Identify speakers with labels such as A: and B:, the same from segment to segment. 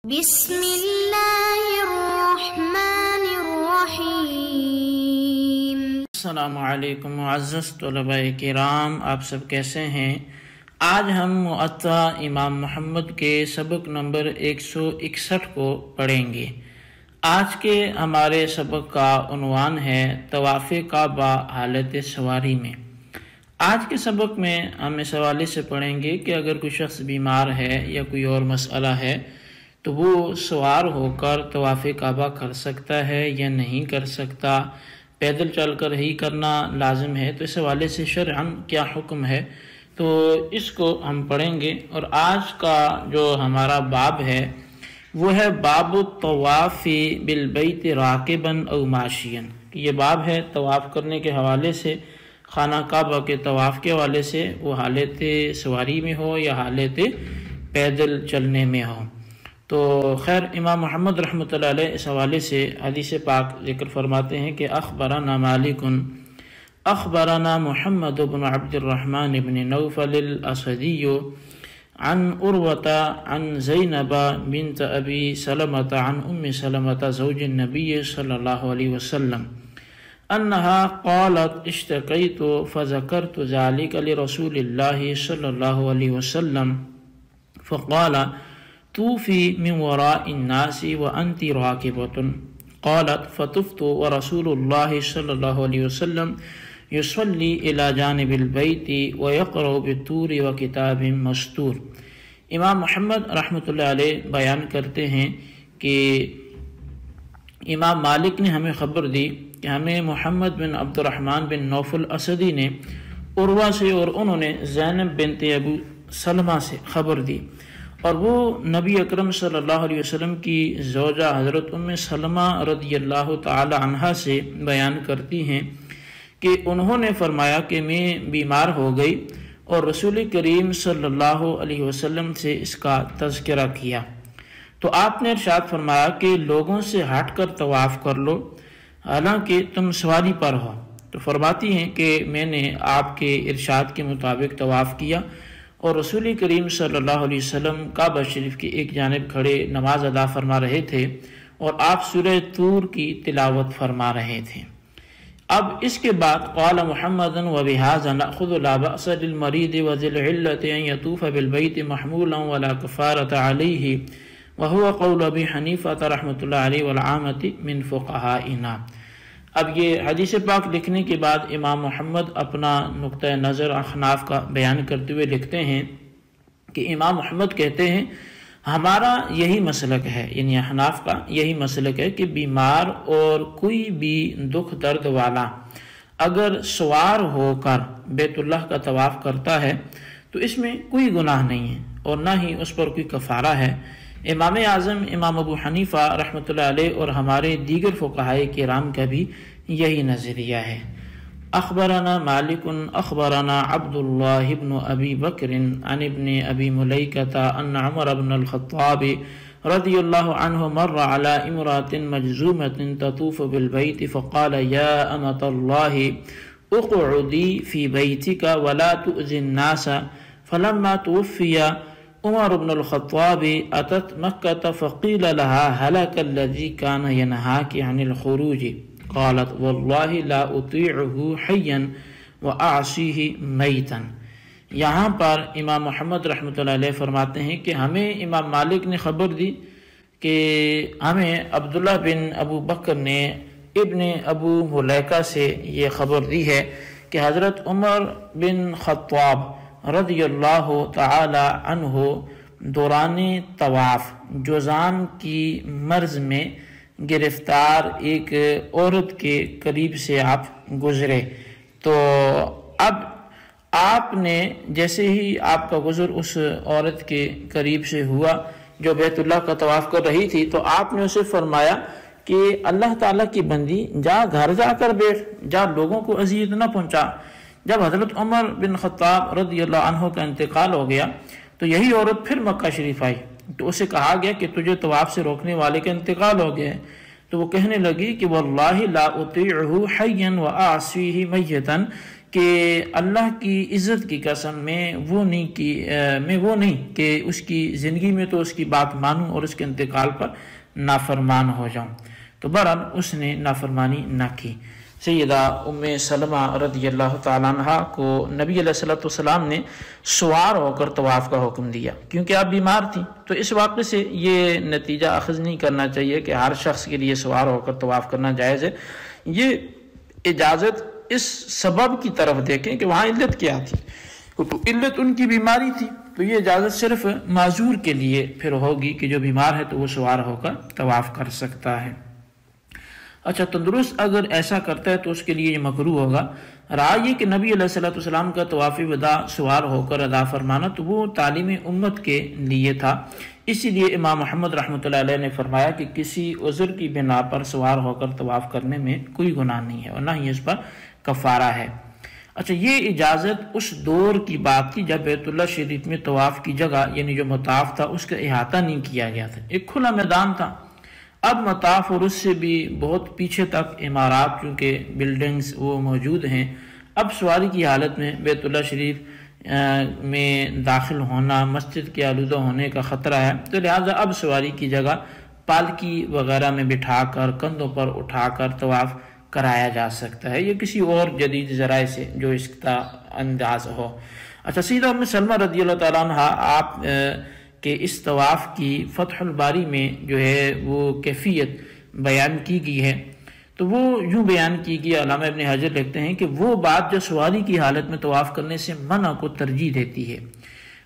A: بسم اللہ الرحمن الرحیم۔
B: السلام علیکم معزز طلباء کرام، آپ سب کیسے ہیں؟ آج ہم موطا امام محمد کے سبق نمبر 161 کو پڑھیں گے۔ آج کے ہمارے سبق کا عنوان ہے طواف کعبہ حالت سواری میں۔ آج کے سبق میں ہم اس حوالے سے پڑھیں گے کہ اگر کوئی شخص بیمار ہے یا کوئی اور مسئلہ ہے تو وہ سوار ہو کر طواف کعبہ کر سکتا ہے یا نہیں کر سکتا، پیدل چل کر ہی کرنا لازم ہے، تو اس حوالے سے شرعاً کیا حکم ہے، تو اس کو ہم پڑھیں گے۔ اور آج کا جو ہمارا باب ہے وہ ہے باب الطواف بالبیت راکبا او ماشیا۔ یہ باب ہے طواف کرنے کے حوالے سے، خانہ کعبہ کے طواف کے حوالے سے، وہ حالت سواری میں ہو یا حالت پیدل چلنے میں ہو۔ تو خیر، امام محمد رحمۃ اللہ علیہ اس حوالے سے حدیث پاک ذکر فرماتے ہیں کہ اخبرنا مالک اخبرنا محمد بن عبد الرحمن بن نوفل الاسدی عن عروة عن زینب بنت ابی سلمة عن ام سلمة زوج النبی صلی اللہ علیہ وسلم انہا قالت اشتقیت فذکرت ذلك لرسول اللہ صلی اللہ علیہ وسلم فقال توفی من وراء الناس وانت راکبۃ، قالت فطفت ورسول اللہ صلی اللہ علیہ وسلم یصلی الی جانب البیت ویقرأ بالطور وکتاب مستور۔ امام محمد رحمۃ اللہ علیہ بیان کرتے ہیں کہ امام مالک نے ہمیں خبر دی کہ ہمیں محمد بن عبد الرحمن بن نوفل اسدی نے عروہ سے اور انہوں نے زینب بنت ابو سلمہ سے خبر دی، اور وہ نبی اکرم صلی اللہ علیہ وسلم کی زوجہ حضرت ام سلمہ رضی اللہ تعالی عنہا سے بیان کرتی ہیں کہ انہوں نے فرمایا کہ میں بیمار ہو گئی اور رسول کریم صلی اللہ علیہ وسلم سے اس کا تذکرہ کیا، تو آپ نے ارشاد فرمایا کہ لوگوں سے ہٹ کر طواف کر لو حالانکہ تم سواری پر ہو۔ تو فرماتی ہیں کہ میں نے آپ کے ارشاد کے مطابق طواف کیا اور رسول کریم صلی اللہ علیہ وسلم کعبہ شریف کی ایک جانب کھڑے نماز ادا فرما رہے تھے اور آپ سورہ طور کی تلاوت فرما رہے تھے۔ اب اس کے بعد قال محمد وبهذا نأخذ لا بأس للمريض وذي العلة أن يطوف بالبيت محمولا ولا كفارة عليه وهو قول أبي حنيفة رحمة الله عليه والعامة من فقهائنا۔ اب یہ حدیث پاک لکھنے کے بعد امام محمد اپنا نقطہ نظر احناف کا بیان کرتے ہوئے لکھتے ہیں کہ امام محمد کہتے ہیں ہمارا یہی مسلک ہے، یعنی احناف کا یہی مسلک ہے کہ بیمار اور کوئی بھی دکھ درد والا اگر سوار ہو کر بیت اللہ کا طواف کرتا ہے تو اس میں کوئی گناہ نہیں ہے اور نہ ہی اس پر کوئی کفارہ ہے۔ امام اعظم امام ابو حنیفہ رحمۃ اللہ علیہ اور ہمارے دیگر فقہائے کرام کا بھی یہی نظریہ ہے۔ اخبرنا مالک اخبرنا عبد اللہ بن ابی بکر عن ابن ابی ملیکۃ ان عمر بن الخطاب رضی اللہ عنہ مر على امرأة مجزومة تطوف بالبیت فقال یا امة اللہ اقعدی فی بیتک ولا تؤذی الناس، فلما توفی عمر بن الخطاب اتت مکۃ فقیل لها هلك الذی کان ینہاک عن الخروج، قالت واللہ لا اطیعہ حیا واعصیہ میتا۔ یہاں پر امام محمد رحمۃ اللہ علیہ فرماتے ہیں کہ ہمیں امام مالک نے خبر دی کہ ہمیں عبداللہ بن ابو بکر نے ابن ابو ملیکہ سے یہ خبر دی ہے کہ حضرت عمر بن خطاب رضی اللہ تعالی عنہ دوران طواف جوزام کی مرض میں گرفتار ایک عورت کے قریب سے آپ گزرے، تو اب آپ نے جیسے ہی آپ کا گزر اس عورت کے قریب سے ہوا جو بیت اللہ کا طواف کر رہی تھی، تو آپ نے اسے فرمایا کہ اللہ تعالیٰ کی بندی جا گھر جا کر بیٹھ، جا لوگوں کو اذیت نہ پہنچا۔ جب حضرت عمر بن خطاب رضی اللہ عنہ کا انتقال ہو گیا تو یہی عورت پھر مکہ شریف آئی، تو اسے کہا گیا کہ تجھے طواف سے روکنے والے کا انتقال ہو گیا ہے، تو وہ کہنے لگی کہ واللہ لا اطیعہ حیا واعصیہ میتا، کہ کہ اللہ کی عزت کی قسم میں وہ نہیں کہ اس کی زندگی میں تو اس کی بات مانوں اور اس کے انتقال پر نافرمان ہو جاؤں. تو بہرحال اس نے نافرمانی نہ کی. سیدہ ام سلمہ رضی اللہ تعالیٰ عنہ کو نبی علیہ السلام نے سوار ہو کر طواف کا حکم دیا، کیونکہ آپ بیمار تھیں. تو اس واقعے سے یہ نتیجہ اخذ نہیں کرنا چاہیے کہ ہر شخص کے لیے سوار ہو کر طواف کرنا جائز ہے. یہ اجازت اس سبب کی طرف دیکھیں کہ وہاں علت کیا تھی. تو علت ان کی بیماری تھی، تو یہ اجازت صرف معذور کے لیے پھر ہوگی کہ جو بیمار ہے تو وہ سوار ہو کر طواف کر سکتا ہے. اچھا، تندرست اگر ایسا کرتا ہے تو اس کے لیے یہ مکروہ ہوگا. رہا یہ کہ نبی علیہ السلام کا طواف وداع سوار ہو کر ادا فرمانا تو وہ تعلیم امت کے لیے تھا. اسی لیے امام محمد رحمۃ اللہ علیہ نے فرمایا کہ کسی عذر کی بنا پر سوار ہو کر طواف کرنے میں کوئی گناہ نہیں ہے اور نہ ہی اس پر کفارہ ہے. اچھا، یہ اجازت اس دور کی بات تھی جب بیت اللہ شریف میں طواف کی جگہ یعنی جو مطاف تھا اس کا احاطہ نہیں کیا گیا تھا، ایک کھلا میدان تھا. اب مطاف اور اس سے بھی بہت پیچھے تک عمارات چونکہ بلڈنگز وہ موجود ہیں. اب سواری کی حالت میں بیت اللہ شریف میں داخل ہونا مسجد کے آلودہ ہونے کا خطرہ ہے، تو لہٰذا اب سواری کی جگہ پالکی وغیرہ میں بٹھا کر کندھوں پر اٹھا کر طواف کرایا جا سکتا ہے، یا کسی اور جدید ذرائع سے جو اس کا انداز ہو. اچھا، سیدہ ام سلمہ رضی اللہ تعالیٰ عنہ آپ کہ اس طواف کی فتح الباری میں جو ہے وہ کیفیت بیان کی گئی ہے. تو وہ یوں بیان کی گئی، علامہ ابن حجر لکھتے ہیں کہ وہ بات جو سواری کی حالت میں طواف کرنے سے منع کو ترجیح دیتی ہے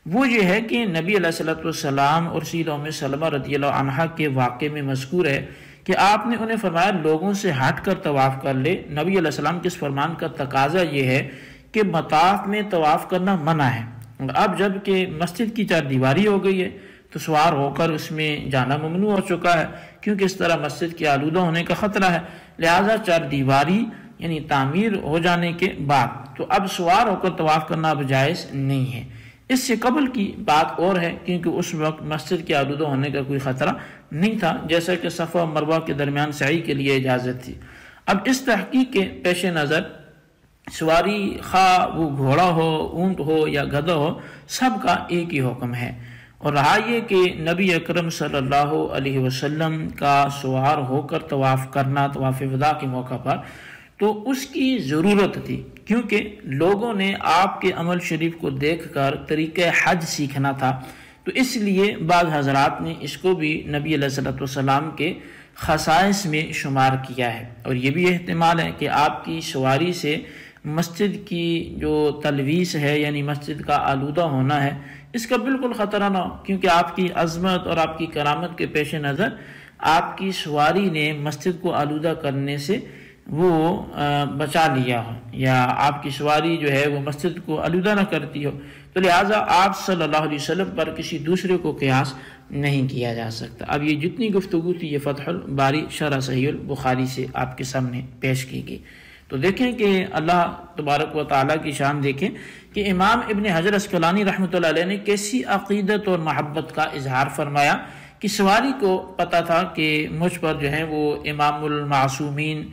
B: وہ یہ ہے کہ نبی علیہ السلام اور سیدہ ام سلمہ رضی اللہ عنہا کے واقعے میں مذکور ہے کہ آپ نے انہیں فرمایا لوگوں سے ہٹ کر طواف کر لے. نبی علیہ السلام کے اس فرمان کا تقاضا یہ ہے کہ مطاف میں طواف کرنا منع ہے. اب جب کہ مسجد کی چار دیواری ہو گئی ہے تو سوار ہو کر اس میں جانا ممنوع ہو چکا ہے، کیونکہ اس طرح مسجد کے آلودہ ہونے کا خطرہ ہے. لہٰذا چار دیواری یعنی تعمیر ہو جانے کے بعد تو اب سوار ہو کر طواف کرنا اب جائز نہیں ہے. اس سے قبل کی بات اور ہے، کیونکہ اس وقت مسجد کے آلودہ ہونے کا کوئی خطرہ نہیں تھا، جیسا کہ صفا و مروہ کے درمیان سعی کے لیے اجازت تھی. اب اس تحقیق کے پیش نظر سواری خواہ وہ گھوڑا ہو، اونٹ ہو یا گدھا ہو، سب کا ایک ہی حکم ہے. اور رہا یہ کہ نبی اکرم صلی اللہ علیہ وسلم کا سوار ہو کر طواف کرنا طواف وداع کے موقع پر تو اس کی ضرورت تھی، کیونکہ لوگوں نے آپ کے عمل شریف کو دیکھ کر طریقہ حج سیکھنا تھا. تو اس لیے بعض حضرات نے اس کو بھی نبی علیہ السلام کے خصائص میں شمار کیا ہے. اور یہ بھی احتمال ہے کہ آپ کی سواری سے مسجد کی جو تلویث ہے یعنی مسجد کا آلودہ ہونا ہے اس کا بالکل خطرہ نہ ہو، کیونکہ آپ کی عظمت اور آپ کی کرامت کے پیش نظر آپ کی سواری نے مسجد کو آلودہ کرنے سے وہ بچا لیا ہو، یا آپ کی سواری جو ہے وہ مسجد کو آلودہ نہ کرتی ہو. تو لہٰذا آپ صلی اللہ علیہ وسلم پر کسی دوسرے کو قیاس نہیں کیا جا سکتا. اب یہ جتنی گفتگو تھی یہ فتح الباری شرح صحیح البخاری سے آپ کے سامنے پیش کی گئی. تو دیکھیں کہ اللہ تبارک و تعالیٰ کی شان دیکھیں کہ امام ابن حجر اسقلانی رحمۃ اللہ علیہ نے کیسی عقیدت اور محبت کا اظہار فرمایا کہ سواری کو پتہ تھا کہ مجھ پر جو ہے وہ امام المعصومین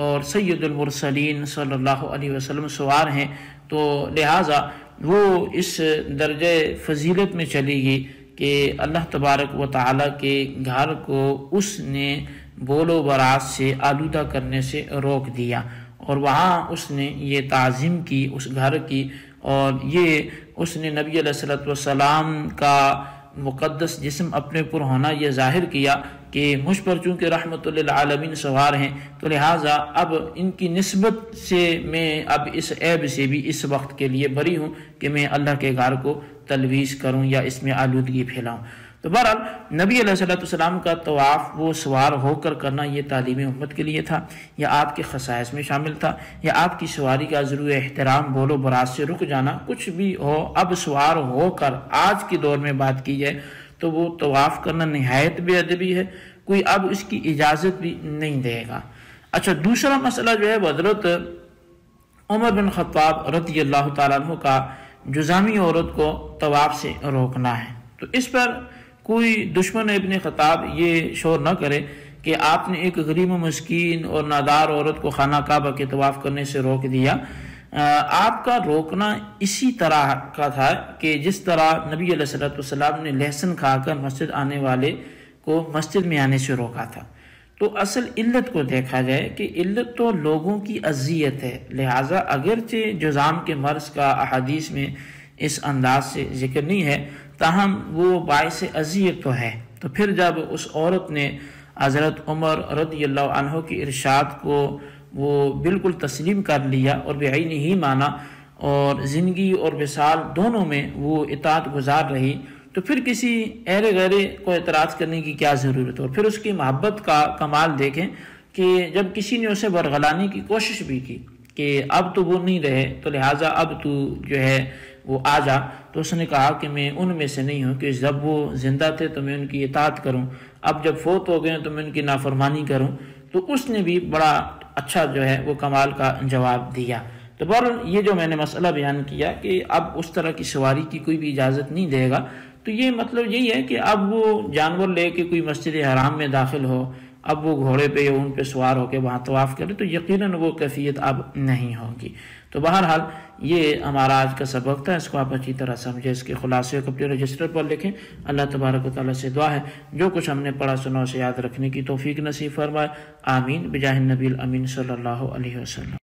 B: اور سید المرسلین صلی اللہ علیہ وسلم سوار ہیں، تو لہٰذا وہ اس درجہ فضیلت میں چلی گئی کہ اللہ تبارک و تعالیٰ کے گھر کو اس نے بول و برات سے آلودہ کرنے سے روک دیا، اور وہاں اس نے یہ تعظیم کی اس گھر کی، اور یہ اس نے نبی علیہ السلام کا مقدس جسم اپنے پر ہونا یہ ظاہر کیا کہ مجھ پر چونکہ رحمت للعالمین سوار ہیں تو لہٰذا اب ان کی نسبت سے میں اب اس عیب سے بھی اس وقت کے لیے بری ہوں کہ میں اللہ کے گھر کو تلویث کروں یا اس میں آلودگی پھیلاؤں. تو بہرحال نبی علیہ السلام کا طواف وہ سوار ہو کر کرنا یہ تعلیم امت کے لیے تھا، یا آپ کے خصائص میں شامل تھا، یا آپ کی سواری کا ضرور احترام بول و برات سے رک جانا، کچھ بھی ہو. اب سوار ہو کر آج کے دور میں بات کی جائے تو وہ طواف کرنا نہایت بے ادبی ہے، کوئی اب اس کی اجازت بھی نہیں دے گا. اچھا، دوسرا مسئلہ جو ہے وہ حضرت عمر بن خطاب رضی اللہ تعالیٰ عنہ کا جزامی عورت کو طواف سے روکنا ہے. تو اس پر کوئی دشمن ابن خطاب یہ شور نہ کرے کہ آپ نے ایک غریب و مسکین اور نادار عورت کو خانہ کعبہ کے طواف کرنے سے روک دیا. آپ کا روکنا اسی طرح کا تھا کہ جس طرح نبی علیہ السلام نے لہسن کھا کر مسجد آنے والے کو مسجد میں آنے سے روکا تھا۔ تو اصل علت کو دیکھا جائے کہ علت تو لوگوں کی اذیت ہے، لہٰذا اگرچہ جذام کے مرض کا احادیث میں اس انداز سے ذکر نہیں ہے، تاہم وہ باعث اذیت تو ہے۔ تو پھر جب اس عورت نے حضرت عمر رضی اللہ عنہ کی ارشاد کو وہ بالکل تسلیم کر لیا اور بعینہ ہی مانا، اور زندگی اور وصال دونوں میں وہ اطاعت گزار رہی، تو پھر کسی ایرے غیرے کو اعتراض کرنے کی کیا ضرورت ہے؟ اور پھر اس کی محبت کا کمال دیکھیں کہ جب کسی نے اسے برگلانے کی کوشش بھی کی کہ اب تو وہ نہیں رہے تو لہٰذا اب تو جو ہے وہ آ جا، تو اس نے کہا کہ میں ان میں سے نہیں ہوں کہ جب وہ زندہ تھے تو میں ان کی اطاعت کروں، اب جب فوت ہو گئے تو میں ان کی نافرمانی کروں۔ تو اس نے بھی بڑا اچھا جو ہے وہ کمال کا جواب دیا۔ تو بہرحال یہ جو میں نے مسئلہ بیان کیا کہ اب اس طرح کی سواری کی کوئی بھی اجازت نہیں دے گا، تو یہ مطلب یہی ہے کہ اب وہ جانور لے کے کوئی مسجد حرام میں داخل ہو، اب وہ گھوڑے پہ یا اون پہ سوار ہو کے وہاں طواف کرے، تو یقیناً وہ کیفیت اب نہیں ہوگی۔ تو بہرحال یہ ہمارا آج کا سبق تھا، اس کو آپ اچھی طرح سمجھیں، اس کے خلاصے کو اپنے رجسٹر پر لکھیں۔ اللہ تبارک و تعالیٰ سے دعا ہے جو کچھ ہم نے پڑھا سنا اسے یاد رکھنے کی توفیق نصیب فرمائے، آمین بجاہ النبی الامین صلی اللہ علیہ وسلم۔